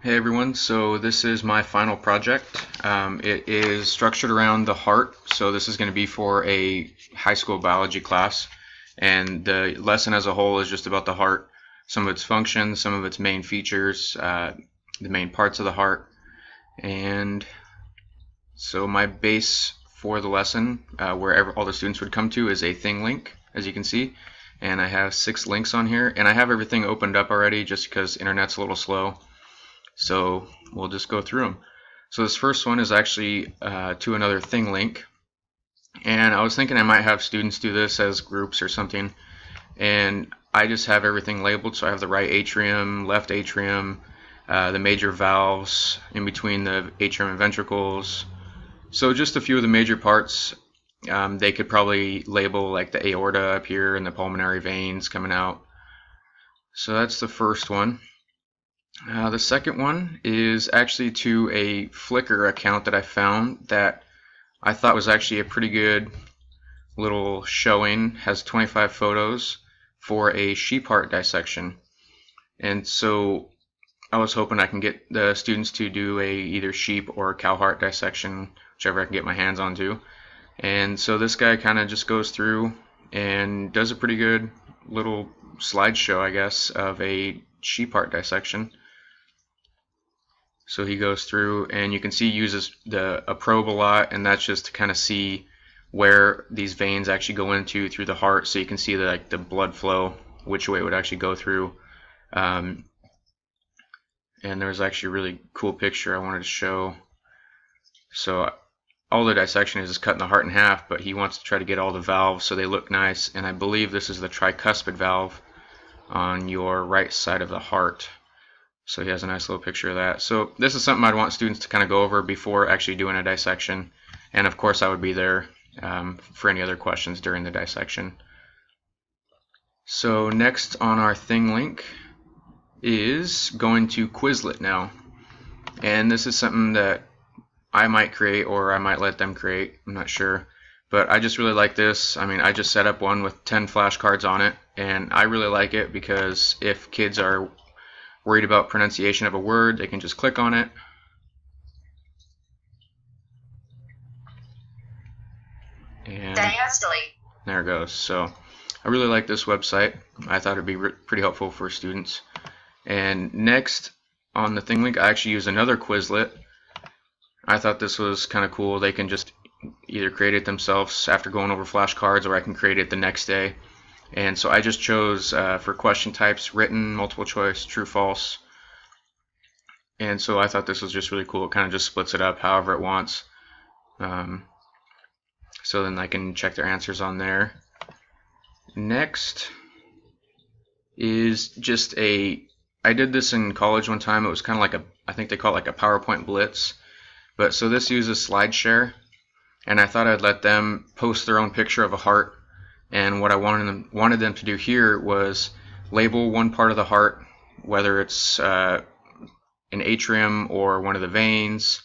Hey everyone, so this is my final project. It is structured around the heart, so this is going to be for a high school biology class, and the lesson as a whole is just about the heart, some of its functions, some of its main features, the main parts of the heart. And so my base for the lesson, where all the students would come to, is a thing link, as you can see, and I have 6 links on here, and I have everything opened up already just because internet's a little slow. So we'll just go through them. So this first one is actually to another thing link, and I was thinking I might have students do this as groups or something, and I just have everything labeled. So I have the right atrium, left atrium, the major valves in between the atrium and ventricles. So just a few of the major parts. They could probably label like the aorta up here and the pulmonary veins coming out. So that's the first one. The second one is actually to a Flickr account that I found that I thought was actually a pretty good little showing. Has 25 photos for a sheep heart dissection, and so I was hoping I can get the students to do either sheep or cow heart dissection, whichever I can get my hands onto. And so this guy kind of just goes through and does a pretty good little slideshow, I guess, of a sheep heart dissection. So he goes through, and you can see he uses a probe a lot, and that's just to kind of see where these veins actually go into through the heart, so you can see the blood flow, which way it would actually go through. And there's actually a really cool picture I wanted to show. So all the dissection is cutting the heart in half, but he wants to try to get all the valves so they look nice, and I believe this is the tricuspid valve on your right side of the heart. So he has a nice little picture of that. So this is something I'd want students to kind of go over before actually doing a dissection. And of course I would be there for any other questions during the dissection. So next on our thing link is going to Quizlet now. And this is something that I might create, or I might let them create, I'm not sure. But I just really like this. I mean, I just set up one with 10 flashcards on it, and I really like it because if kids are worried about pronunciation of a word, they can just click on it. And there it goes. So I really like this website. I thought it'd be pretty helpful for students. And next on the thing link, I actually use another Quizlet. I thought this was kind of cool. They can just either create it themselves after going over flashcards, or I can create it the next day. And so I just chose for question types, written, multiple choice, true, false. And so I thought this was just really cool. It kind of just splits it up however it wants. So then I can check their answers on there. Next is just I did this in college one time. It was kind of like I think they call it like a PowerPoint blitz. But so this uses SlideShare. And I thought I'd let them post their own picture of a heart. And what I wanted them to do here was label one part of the heart, whether it's an atrium or one of the veins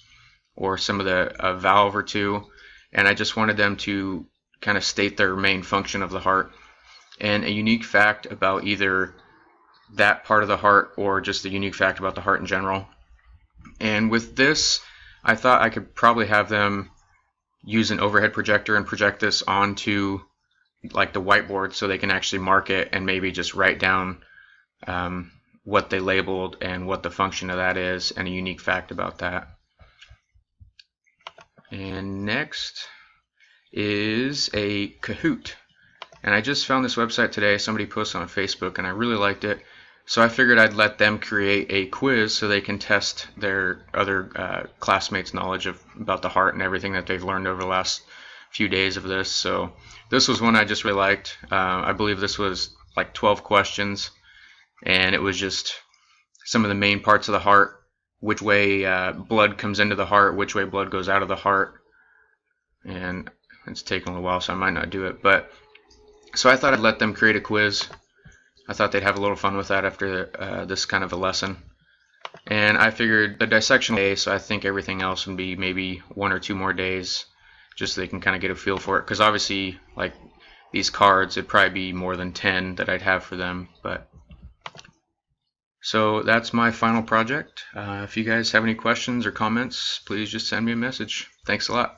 or some of a valve or two. And I just wanted them to kind of state their main function of the heart and a unique fact about either that part of the heart or just a unique fact about the heart in general. And with this, I thought I could probably have them use an overhead projector and project this onto like the whiteboard so they can actually mark it and maybe just write down what they labeled and what the function of that is and a unique fact about that. And next is a Kahoot. And I just found this website today. Somebody posted on Facebook and I really liked it. So I figured I'd let them create a quiz so they can test their other classmates' knowledge about the heart and everything that they've learned over the last few days of this. So this was one I just really liked. I believe this was like 12 questions, and it was just some of the main parts of the heart, which way blood comes into the heart, which way blood goes out of the heart. And it's taken a little while, so I might not do it. But so I thought I'd let them create a quiz. I thought they'd have a little fun with that after this kind of a lesson. And I figured the dissection day, so I think everything else would be maybe 1 or 2 more days, just so they can kind of get a feel for it. Because obviously, like these cards, it'd probably be more than 10 that I'd have for them. But So that's my final project. If you guys have any questions or comments, please just send me a message. Thanks a lot.